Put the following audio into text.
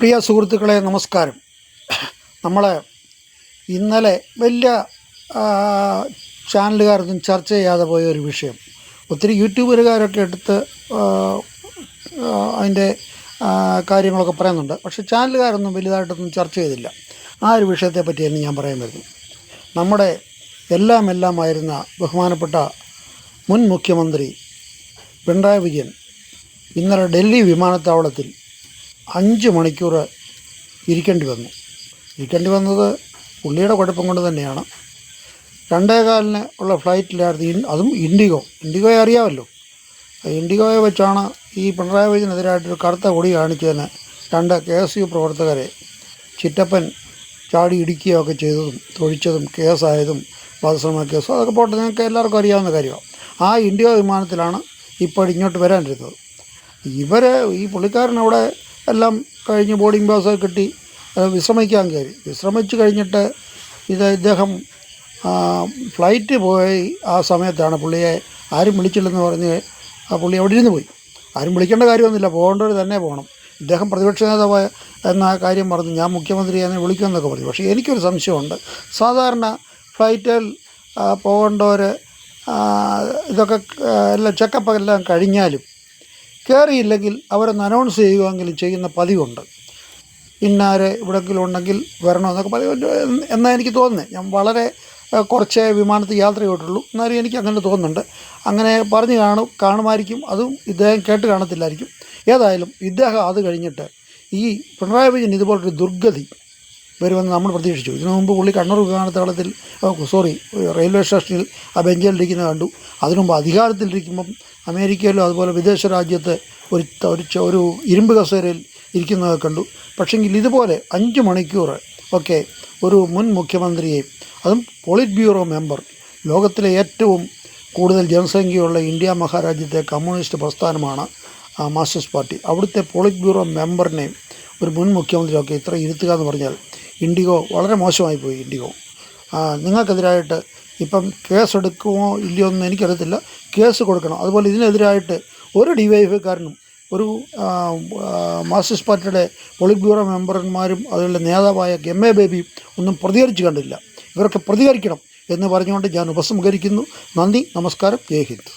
പ്രിയ സുഹൃത്തുക്കളെ നമസ്കാരം. നമ്മൾ ഇന്നലെ വലിയ ചാനലുകാരൊന്നും ചർച്ച ചെയ്യാതെ പോയ ഒരു വിഷയം, ഒത്തിരി യൂട്യൂബറുകാരൊക്കെ എടുത്ത് അതിൻ്റെ കാര്യങ്ങളൊക്കെ പറയുന്നുണ്ട്. പക്ഷേ ചാനലുകാരൊന്നും വലുതായിട്ടൊന്നും ചർച്ച ചെയ്തില്ല. ആ ഒരു വിഷയത്തെ പറ്റിയാണ് ഞാൻ പറയാൻ വരുന്നത്. നമ്മുടെ എല്ലാമായിരുന്ന ബഹുമാനപ്പെട്ട മുൻ മുഖ്യമന്ത്രി പിണറായി വിജയൻ ഇന്നലെ ഡൽഹി വിമാനത്താവളത്തിൽ 5 മണിക്കൂർ ഇരിക്കേണ്ടി വന്നത് പുള്ളിയുടെ കുഴപ്പം കൊണ്ട് തന്നെയാണ്. 2:15 ഉള്ള ഫ്ലൈറ്റിലായിരുന്നു, അതും ഇൻഡിഗോയെ അറിയാമല്ലോ. ഇൻഡിഗോയെ വെച്ചാണ് ഈ പിണറായി വിജയനെതിരായിട്ടൊരു കറുത്ത കൊടി കാണിച്ചതിന് 2 KSU പ്രവർത്തകരെ ചിറ്റപ്പൻ ചാടി ഇടിക്കുകയൊക്കെ ചെയ്തതും തൊഴിച്ചതും കേസായതും വധശ്രമ കേസും അതൊക്കെ പോട്ടെ, നിങ്ങൾക്ക് എല്ലാവർക്കും അറിയാവുന്ന കാര്യമാണ്. ആ ഇൻഡിഗോ വിമാനത്തിലാണ് ഇപ്പോൾ ഇങ്ങോട്ട് വരാനിരുന്നത്. ഈ പുള്ളിക്കാരൻ അവിടെ എല്ലാം കഴിഞ്ഞ് ബോർഡിംഗ് പാസ് കിട്ടി വിശ്രമിക്കാൻ കയറി. വിശ്രമിച്ച് കഴിഞ്ഞിട്ട് ഇദ്ദേഹം ഫ്ലൈറ്റ് പോയി ആ സമയത്താണ് പുള്ളിയെ ആരും വിളിച്ചില്ലെന്ന് പറഞ്ഞ് പുള്ളി അവിടെ ഇരുന്ന് പോയി. ആരും വിളിക്കേണ്ട കാര്യമൊന്നുമില്ല, പോകേണ്ടവർ തന്നെ പോകണം. ഇദ്ദേഹം പ്രതിപക്ഷ നേതാവ് എന്ന കാര്യം പറഞ്ഞു, ഞാൻ മുഖ്യമന്ത്രിയെ വിളിക്കുമെന്നൊക്കെ പറഞ്ഞു. പക്ഷേ എനിക്കൊരു സംശയമുണ്ട്. സാധാരണ ഫ്ലൈറ്റിൽ പോകേണ്ടവർ ഇതൊക്കെ എല്ലാം ചെക്കപ്പ് എല്ലാം കഴിഞ്ഞാലും കയറിയില്ലെങ്കിൽ അവരൊന്ന് അനൗൺസ് ചെയ്യുകയെങ്കിലും ചെയ്യുന്ന പതിവുണ്ട്. ഇന്നാരെ ഇവിടെയെങ്കിലും ഉണ്ടെങ്കിൽ വരണമെന്നൊക്കെ എന്നാണ് എനിക്ക് തോന്നുന്നത്. ഞാൻ വളരെ കുറച്ച് വിമാനത്തിൽ യാത്ര ചെയ്തിട്ടുള്ളൂ, എന്നാലും എനിക്ക് അങ്ങനെ തോന്നുന്നുണ്ട്. അങ്ങനെ പറഞ്ഞു കാണുമായിരിക്കും, അതും ഇദ്ദേഹം കേട്ട് കാണത്തില്ലായിരിക്കും. ഏതായാലും ഇദ്ദേഹം അത് കഴിഞ്ഞിട്ട് ഈ പിണറായി വിജയൻ ഇതുപോലൊരു ദുർഗതി വരുമെന്ന് നമ്മൾ പ്രതീക്ഷിച്ചു. ഇതിനു മുമ്പ് പുള്ളി കണ്ണൂർ വിമാനത്താവളത്തിൽ റെയിൽവേ സ്റ്റേഷനിൽ ആ ബെഞ്ചിലിരിക്കുന്നത് കണ്ടു. അതിനുമുമ്പ് അധികാരത്തിലിരിക്കുമ്പം അമേരിക്കയിലോ അതുപോലെ വിദേശ രാജ്യത്ത് ഒരു ഇരുമ്പ് കസേരയിൽ ഇരിക്കുന്നത് കണ്ടു. പക്ഷെങ്കിൽ ഇതുപോലെ 5 മണിക്കൂർ ഒക്കെ ഒരു മുൻ മുഖ്യമന്ത്രിയെ, അതും പോളിറ്റ് ബ്യൂറോ മെമ്പർ, ലോകത്തിലെ ഏറ്റവും കൂടുതൽ ജനസംഖ്യയുള്ള ഇന്ത്യ മഹാരാജ്യത്തെ കമ്മ്യൂണിസ്റ്റ് പ്രസ്ഥാനമാണ് മാർക്സിസ്റ്റ് പാർട്ടി, അവിടുത്തെ പോളിറ്റ് ബ്യൂറോ മെമ്പറിനെ ഒരു മുൻ മുഖ്യമന്ത്രിയൊക്കെ ഇത്ര ഇരുത്തുക എന്ന് പറഞ്ഞാൽ ഇൻഡിഗോ വളരെ മോശമായി പോയി. നിങ്ങൾക്കെതിരായിട്ട് ഇപ്പം കേസെടുക്കുമോ ഇല്ലയോ എന്ന് എനിക്കറിയത്തില്ല, കേസ് കൊടുക്കണം. അതുപോലെ ഇതിനെതിരായിട്ട് ഒരു DYFIക്കാരനും ഒരു മാർക്സിസ്റ്റ് പാർട്ടിയുടെ പോളിറ്റ് ബ്യൂറോ മെമ്പർമാരും അതുപോലെ നേതാവായ MA ബേബിയും ഒന്നും പ്രതികരിച്ചു കണ്ടില്ല. ഇവരൊക്കെ പ്രതികരിക്കണം എന്ന് പറഞ്ഞുകൊണ്ട് ഞാൻ ഉപസംഹരിക്കുന്നു. നന്ദി, നമസ്കാരം, ജയ് ഹിന്ദ്.